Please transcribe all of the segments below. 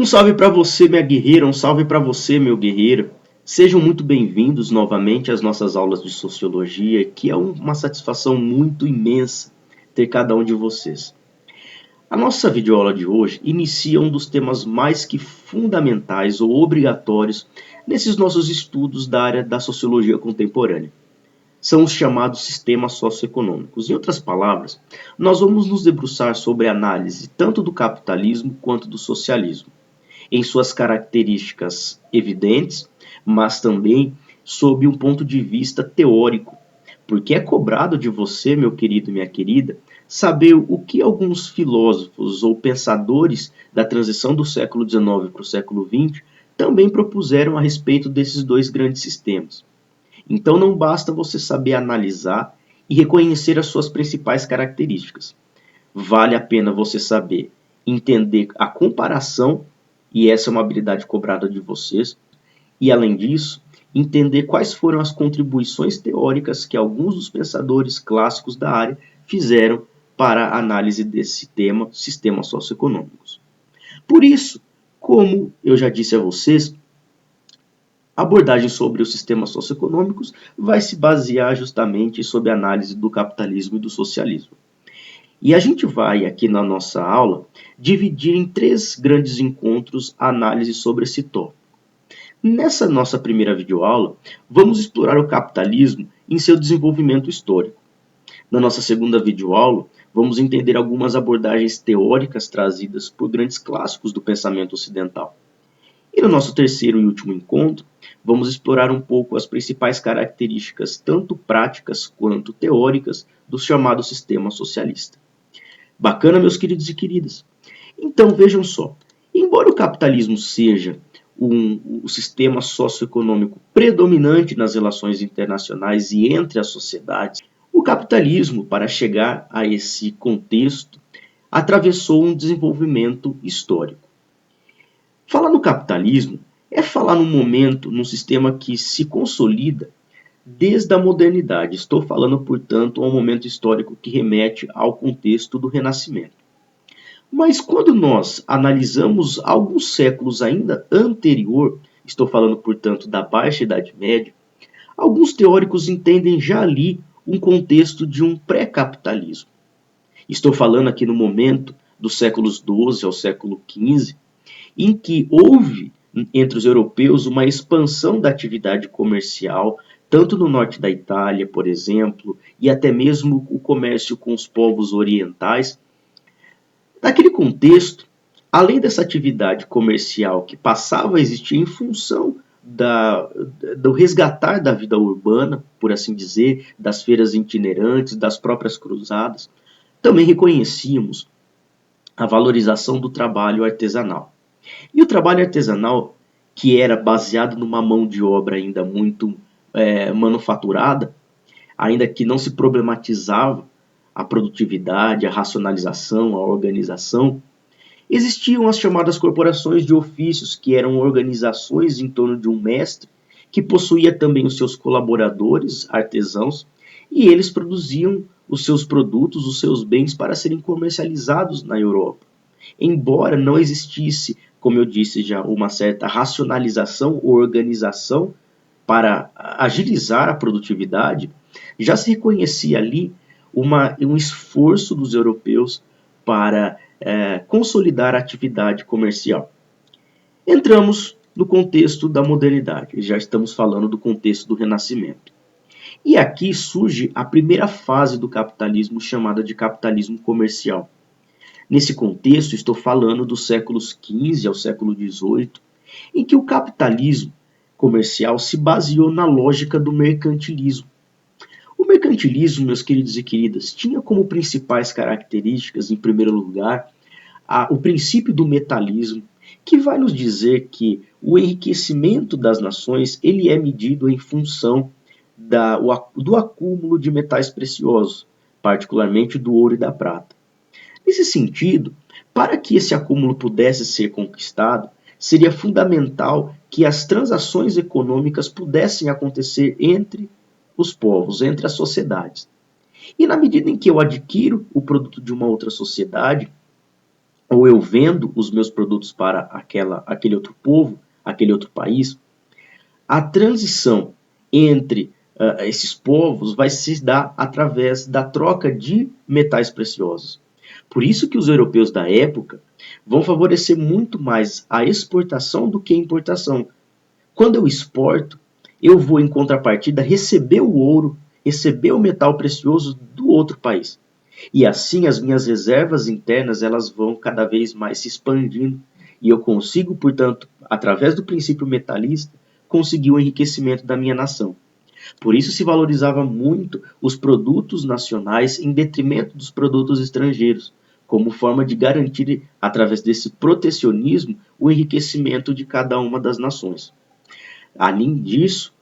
Um salve para você, minha guerreira, um salve para você, meu guerreiro. Sejam muito bem-vindos novamente às nossas aulas de sociologia, que é uma satisfação muito imensa ter cada um de vocês. A nossa videoaula de hoje inicia um dos temas mais que fundamentais ou obrigatórios nesses nossos estudos da área da sociologia contemporânea. São os chamados sistemas socioeconômicos. Em outras palavras, nós vamos nos debruçar sobre a análise tanto do capitalismo quanto do socialismo em suas características evidentes, mas também sob um ponto de vista teórico, porque é cobrado de você, meu querido e minha querida, saber o que alguns filósofos ou pensadores da transição do século XIX para o século XX também propuseram a respeito desses dois grandes sistemas. Então não basta você saber analisar e reconhecer as suas principais características. Vale a pena você saber entender a comparação, e essa é uma habilidade cobrada de vocês, e além disso, entender quais foram as contribuições teóricas que alguns dos pensadores clássicos da área fizeram para a análise desse tema, sistemas socioeconômicos. Por isso, como eu já disse a vocês, a abordagem sobre os sistemas socioeconômicos vai se basear justamente sobre a análise do capitalismo e do socialismo. E a gente vai, aqui na nossa aula, dividir em 3 grandes encontros a análise sobre esse tópico. Nessa nossa primeira videoaula, vamos explorar o capitalismo em seu desenvolvimento histórico. Na nossa segunda videoaula, vamos entender algumas abordagens teóricas trazidas por grandes clássicos do pensamento ocidental. E no nosso terceiro e último encontro, vamos explorar um pouco as principais características, tanto práticas quanto teóricas, do chamado sistema socialista. Bacana, meus queridos e queridas? Então vejam só, embora o capitalismo seja o sistema socioeconômico predominante nas relações internacionais e entre as sociedades, o capitalismo, para chegar a esse contexto, atravessou um desenvolvimento histórico. Falar no capitalismo é falar num momento, num sistema que se consolida desde a modernidade. Estou falando, portanto, a um momento histórico que remete ao contexto do Renascimento. Mas quando nós analisamos alguns séculos ainda anterior, estou falando, portanto, da Baixa Idade Média, alguns teóricos entendem já ali um contexto de um pré-capitalismo. Estou falando aqui no momento dos séculos XII ao século XV, em que houve entre os europeus uma expansão da atividade comercial, tanto no norte da Itália, por exemplo, e até mesmo o comércio com os povos orientais. Naquele contexto, além dessa atividade comercial que passava a existir em função do resgatar da vida urbana, por assim dizer, das feiras itinerantes, das próprias cruzadas, também reconhecíamos a valorização do trabalho artesanal. E o trabalho artesanal, que era baseado numa mão de obra ainda muito manufaturada, ainda que não se problematizava a produtividade, a racionalização, a organização, existiam as chamadas corporações de ofícios, que eram organizações em torno de um mestre, que possuía também os seus colaboradores, artesãos, e eles produziam os seus produtos, os seus bens para serem comercializados na Europa. Embora não existisse, como eu disse já, uma certa racionalização ou organização para agilizar a produtividade, já se reconhecia ali um esforço dos europeus para consolidar a atividade comercial. Entramos no contexto da modernidade, já estamos falando do contexto do Renascimento. E aqui surge a primeira fase do capitalismo, chamada de capitalismo comercial. Nesse contexto, estou falando dos séculos XV ao século XVIII, em que o capitalismo comercial se baseou na lógica do mercantilismo. O mercantilismo, meus queridos e queridas, tinha como principais características, em primeiro lugar, o princípio do metalismo, que vai nos dizer que o enriquecimento das nações ele é medido em função do acúmulo de metais preciosos, particularmente do ouro e da prata. Nesse sentido, para que esse acúmulo pudesse ser conquistado, seria fundamental que as transações econômicas pudessem acontecer entre os povos, entre as sociedades. E na medida em que eu adquiro o produto de uma outra sociedade, ou eu vendo os meus produtos para aquele outro povo, aquele outro país, a transição entre esses povos vai se dar através da troca de metais preciosos. Por isso que os europeus da época vão favorecer muito mais a exportação do que a importação. Quando eu exporto, eu vou em contrapartida receber o ouro, receber o metal precioso do outro país. E assim as minhas reservas internas elas vão cada vez mais se expandindo e eu consigo, portanto, através do princípio metalista, conseguir o enriquecimento da minha nação. Por isso se valorizava muito os produtos nacionais em detrimento dos produtos estrangeiros, como forma de garantir, através desse protecionismo, o enriquecimento de cada uma das nações. Além disso,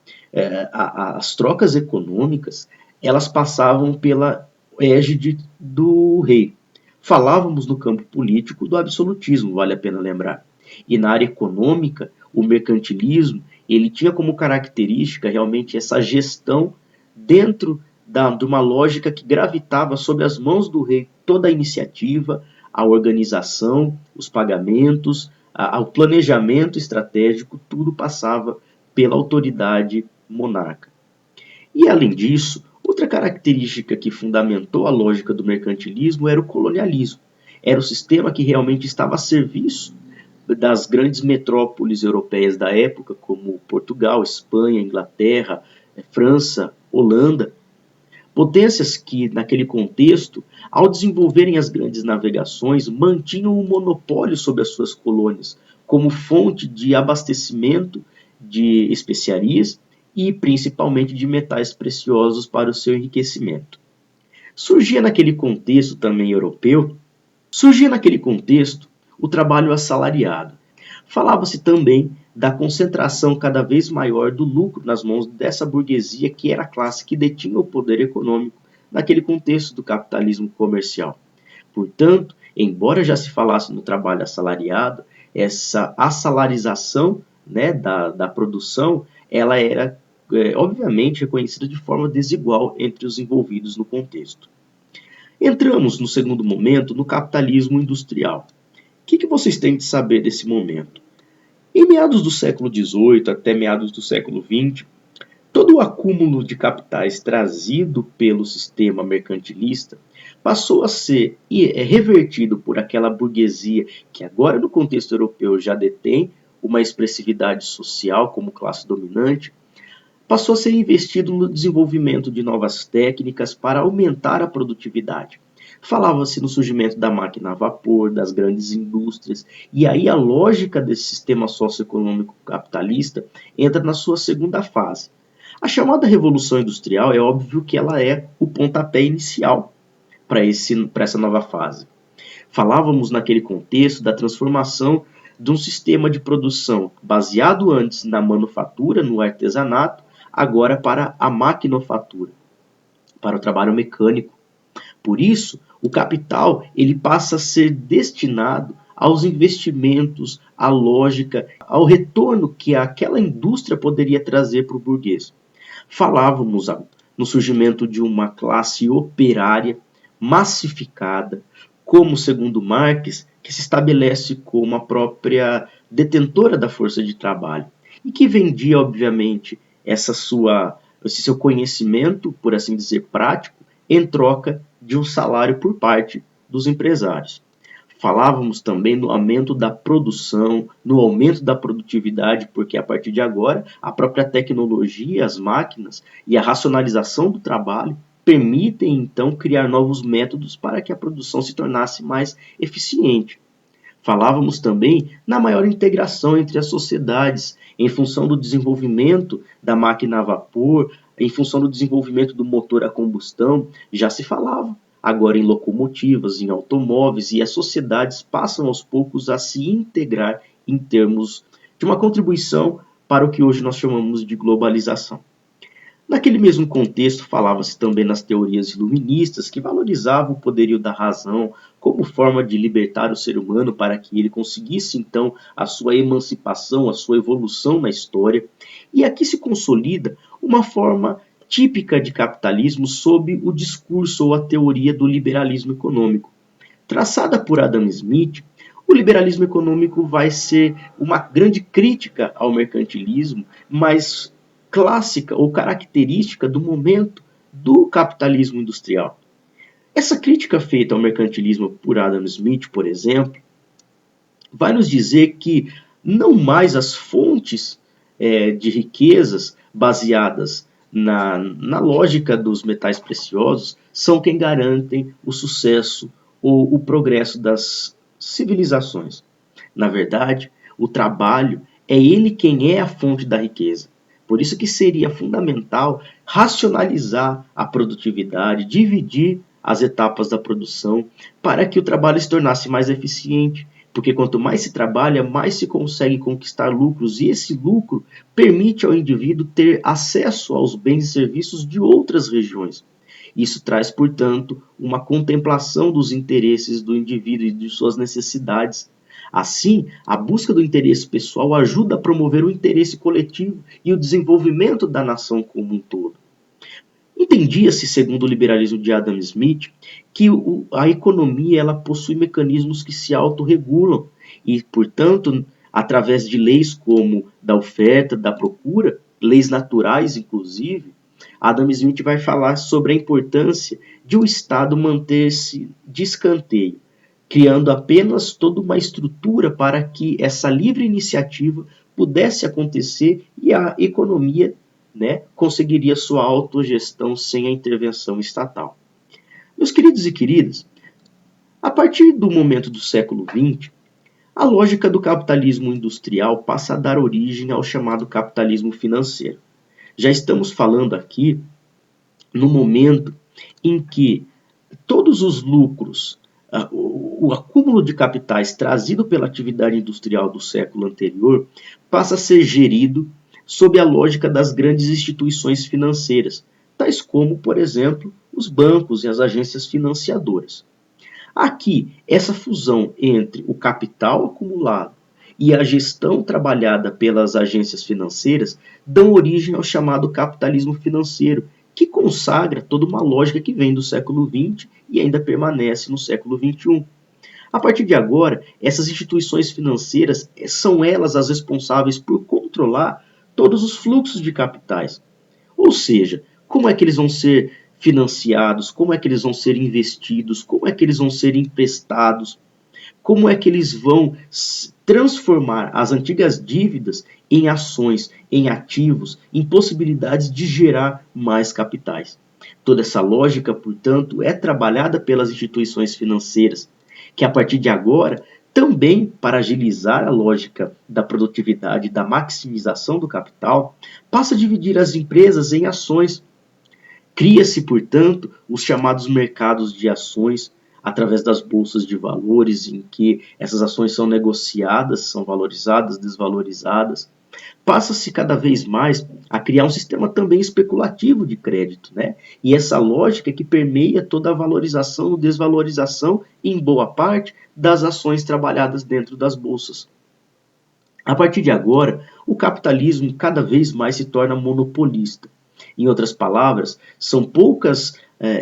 as trocas econômicas elas passavam pela égide do rei. Falávamos no campo político do absolutismo, vale a pena lembrar. E na área econômica, o mercantilismo ele tinha como característica realmente essa gestão dentro de uma lógica que gravitava sobre as mãos do rei toda a iniciativa, a organização, os pagamentos, o planejamento estratégico, tudo passava pela autoridade monarca. E além disso, outra característica que fundamentou a lógica do mercantilismo era o colonialismo. Era o sistema que realmente estava a serviço das grandes metrópoles europeias da época, como Portugal, Espanha, Inglaterra, França, Holanda. Potências que, naquele contexto, ao desenvolverem as grandes navegações, mantinham o monopólio sobre as suas colônias, como fonte de abastecimento de especiarias e principalmente de metais preciosos para o seu enriquecimento. Surgia naquele contexto também europeu, surgia naquele contexto o trabalho assalariado. Falava-se também da concentração cada vez maior do lucro nas mãos dessa burguesia que era a classe que detinha o poder econômico naquele contexto do capitalismo comercial. Portanto, embora já se falasse no trabalho assalariado, essa assalarização, né, da produção, ela era obviamente reconhecida de forma desigual entre os envolvidos no contexto. Entramos, no segundo momento, no capitalismo industrial. O que vocês têm de saber desse momento? Em meados do século XVIII até meados do século XX, todo o acúmulo de capitais trazido pelo sistema mercantilista passou a ser revertido por aquela burguesia que agora no contexto europeu já detém uma expressividade social como classe dominante, passou a ser investido no desenvolvimento de novas técnicas para aumentar a produtividade. Falava-se no surgimento da máquina a vapor, das grandes indústrias, e aí a lógica desse sistema socioeconômico capitalista entra na sua segunda fase. A chamada Revolução Industrial é óbvio que ela é o pontapé inicial para essa nova fase. Falávamos naquele contexto da transformação de um sistema de produção baseado antes na manufatura, no artesanato, agora para a maquinofatura, para o trabalho mecânico. Por isso, o capital ele passa a ser destinado aos investimentos, à lógica, ao retorno que aquela indústria poderia trazer para o burguês. Falávamos no surgimento de uma classe operária massificada, como segundo Marx, que se estabelece como a própria detentora da força de trabalho e que vendia, obviamente, esse seu conhecimento, por assim dizer, prático, em troca de um salário por parte dos empresários. Falávamos também no aumento da produção, no aumento da produtividade, porque a partir de agora a própria tecnologia, as máquinas e a racionalização do trabalho permitem então criar novos métodos para que a produção se tornasse mais eficiente. Falávamos também na maior integração entre as sociedades, em função do desenvolvimento da máquina a vapor, em função do desenvolvimento do motor a combustão, já se falava agora em locomotivas, em automóveis, e as sociedades passam aos poucos a se integrar em termos de uma contribuição para o que hoje nós chamamos de globalização. Naquele mesmo contexto, falava-se também nas teorias iluministas que valorizavam o poderio da razão como forma de libertar o ser humano para que ele conseguisse então a sua emancipação, a sua evolução na história. E aqui se consolida uma forma típica de capitalismo sob o discurso ou a teoria do liberalismo econômico. Traçada por Adam Smith, O liberalismo econômico vai ser uma grande crítica ao mercantilismo, mas clássica ou característica do momento do capitalismo industrial. Essa crítica feita ao mercantilismo por Adam Smith, por exemplo, vai nos dizer que não mais as fontes de riquezas baseadas na lógica dos metais preciosos são quem garantem o sucesso ou o progresso das civilizações. Na verdade, o trabalho é ele quem é a fonte da riqueza. Por isso que seria fundamental racionalizar a produtividade, dividir as etapas da produção para que o trabalho se tornasse mais eficiente, porque quanto mais se trabalha, mais se consegue conquistar lucros, e esse lucro permite ao indivíduo ter acesso aos bens e serviços de outras regiões. Isso traz, portanto, uma contemplação dos interesses do indivíduo e de suas necessidades. Assim, a busca do interesse pessoal ajuda a promover o interesse coletivo e o desenvolvimento da nação como um todo. Entendia-se, segundo o liberalismo de Adam Smith, que a economia ela possui mecanismos que se autorregulam e, portanto, através de leis como da oferta, da procura, leis naturais, inclusive, Adam Smith vai falar sobre a importância de o Estado manter-se de escanteio, criando apenas toda uma estrutura para que essa livre iniciativa pudesse acontecer e a economia, né, conseguiria sua autogestão sem a intervenção estatal. Meus queridos e queridas, a partir do momento do século XX, a lógica do capitalismo industrial passa a dar origem ao chamado capitalismo financeiro. Já estamos falando aqui no momento em que todos os lucros, o acúmulo de capitais trazido pela atividade industrial do século anterior passa a ser gerido sob a lógica das grandes instituições financeiras, tais como, por exemplo, os bancos e as agências financiadoras. Aqui, essa fusão entre o capital acumulado e a gestão trabalhada pelas agências financeiras dão origem ao chamado capitalismo financeiro, que consagra toda uma lógica que vem do século XX e ainda permanece no século XXI. A partir de agora, essas instituições financeiras são elas as responsáveis por controlar todos os fluxos de capitais. Ou seja, como é que eles vão ser financiados, como é que eles vão ser investidos, como é que eles vão ser emprestados, como é que eles vão transformar as antigas dívidas em ações, em ativos, em possibilidades de gerar mais capitais. Toda essa lógica, portanto, é trabalhada pelas instituições financeiras, que a partir de agora, também para agilizar a lógica da produtividade, da maximização do capital, passa a dividir as empresas em ações. Cria-se, portanto, os chamados mercados de ações, através das bolsas de valores, em que essas ações são negociadas, são valorizadas, desvalorizadas. Passa-se cada vez mais a criar um sistema também especulativo de crédito, né? E essa lógica que permeia toda a valorização ou desvalorização, em boa parte, das ações trabalhadas dentro das bolsas. A partir de agora, o capitalismo cada vez mais se torna monopolista. Em outras palavras, são poucas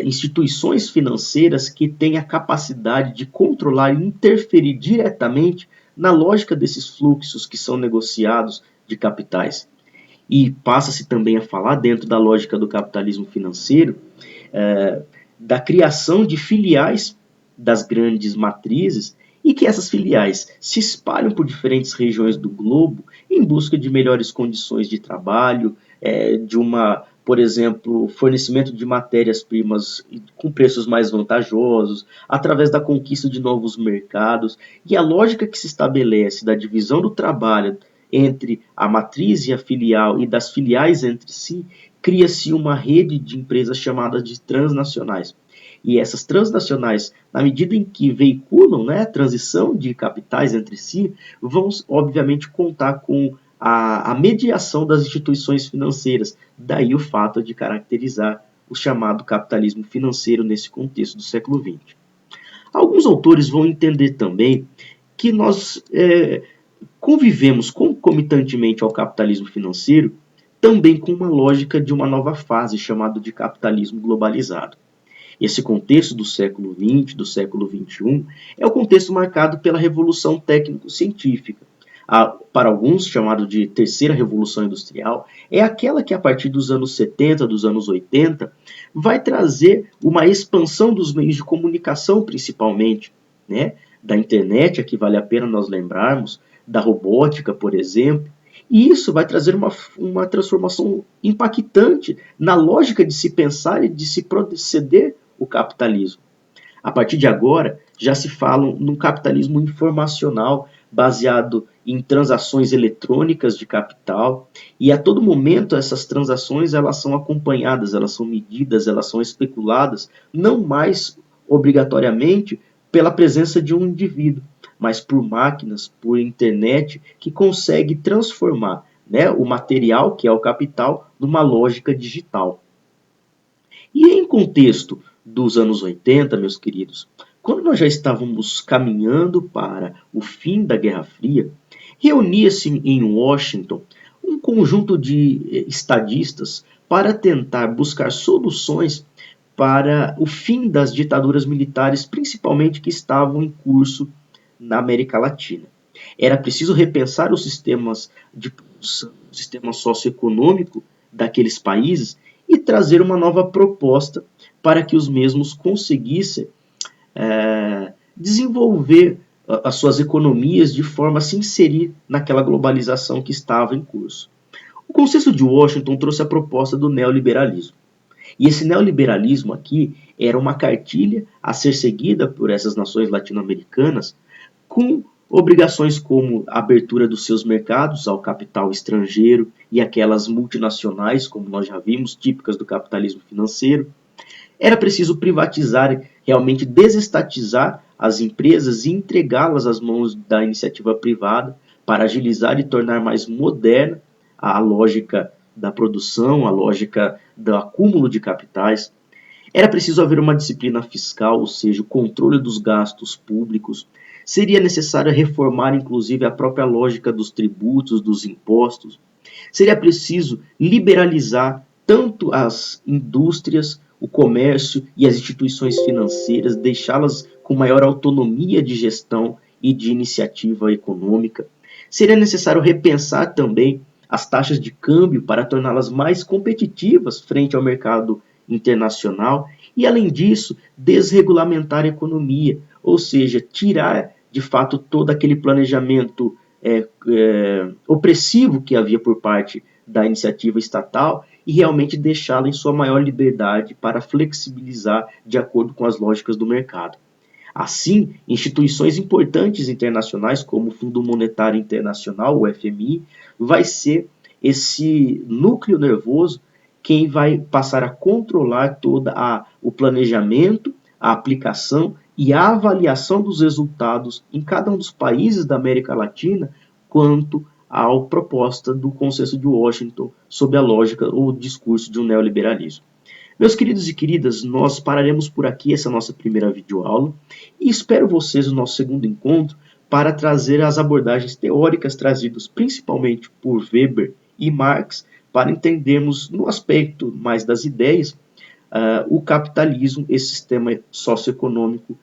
instituições financeiras que têm a capacidade de controlar e interferir diretamente na lógica desses fluxos que são negociados de capitais. E passa-se também a falar, dentro da lógica do capitalismo financeiro, da criação de filiais das grandes matrizes e que essas filiais se espalham por diferentes regiões do globo em busca de melhores condições de trabalho, por exemplo, fornecimento de matérias-primas com preços mais vantajosos, através da conquista de novos mercados. E a lógica que se estabelece da divisão do trabalho entre a matriz e a filial e das filiais entre si, cria-se uma rede de empresas chamadas de transnacionais. E essas transnacionais, na medida em que veiculam, né, a transição de capitais entre si, vão obviamente contar com a mediação das instituições financeiras. Daí o fato de caracterizar o chamado capitalismo financeiro nesse contexto do século XX. Alguns autores vão entender também que nós convivemos concomitantemente ao capitalismo financeiro também com uma lógica de uma nova fase chamada de capitalismo globalizado. Esse contexto do século XX, do século XXI, é o contexto marcado pela revolução técnico-científica. Para alguns, chamado de terceira revolução industrial, é aquela que a partir dos anos 70, dos anos 80, vai trazer uma expansão dos meios de comunicação, principalmente, né? Da internet, aqui vale a pena nós lembrarmos, da robótica, por exemplo, e isso vai trazer uma transformação impactante na lógica de se pensar e de se proceder o capitalismo. A partir de agora, já se fala num capitalismo informacional baseado em transações eletrônicas de capital, e a todo momento essas transações elas são acompanhadas, elas são medidas, elas são especuladas, não mais obrigatoriamente pela presença de um indivíduo, mas por máquinas, por internet, que consegue transformar, né, o material, que é o capital, numa lógica digital. E em contexto dos anos 80, meus queridos, quando nós já estávamos caminhando para o fim da Guerra Fria, reunia-se em Washington um conjunto de estadistas para tentar buscar soluções para o fim das ditaduras militares, principalmente que estavam em curso na América Latina. Era preciso repensar os sistemas de produção, o sistema socioeconômico daqueles países e trazer uma nova proposta para que os mesmos conseguissem desenvolver as suas economias de forma a se inserir naquela globalização que estava em curso. O Consenso de Washington trouxe a proposta do neoliberalismo. E esse neoliberalismo aqui era uma cartilha a ser seguida por essas nações latino-americanas com obrigações como a abertura dos seus mercados ao capital estrangeiro e aquelas multinacionais, como nós já vimos, típicas do capitalismo financeiro. Era preciso privatizar, realmente desestatizar as empresas e entregá-las às mãos da iniciativa privada para agilizar e tornar mais moderna a lógica da produção, a lógica do acúmulo de capitais. Era preciso haver uma disciplina fiscal, ou seja, o controle dos gastos públicos. Seria necessário reformar, inclusive, a própria lógica dos tributos, dos impostos. Seria preciso liberalizar tanto as indústrias, o comércio e as instituições financeiras, deixá-las com maior autonomia de gestão e de iniciativa econômica. Seria necessário repensar também as taxas de câmbio para torná-las mais competitivas frente ao mercado internacional e, além disso, desregulamentar a economia, ou seja, tirar de fato todo aquele planejamento opressivo que havia por parte da iniciativa estatal e realmente deixá-la em sua maior liberdade para flexibilizar de acordo com as lógicas do mercado. Assim, instituições importantes internacionais como o Fundo Monetário Internacional, o FMI, vai ser esse núcleo nervoso quem vai passar a controlar todo o planejamento, a aplicação e a avaliação dos resultados em cada um dos países da América Latina quanto à proposta do Consenso de Washington sob a lógica ou discurso de um neoliberalismo. Meus queridos e queridas, nós pararemos por aqui essa nossa primeira videoaula e espero vocês no nosso segundo encontro para trazer as abordagens teóricas trazidas principalmente por Weber e Marx para entendermos no aspecto mais das ideias o capitalismo, esse sistema socioeconômico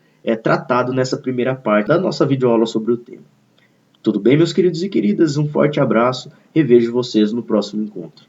tratado nessa primeira parte da nossa videoaula sobre o tema. Tudo bem, meus queridos e queridas? Um forte abraço e vejo vocês no próximo encontro.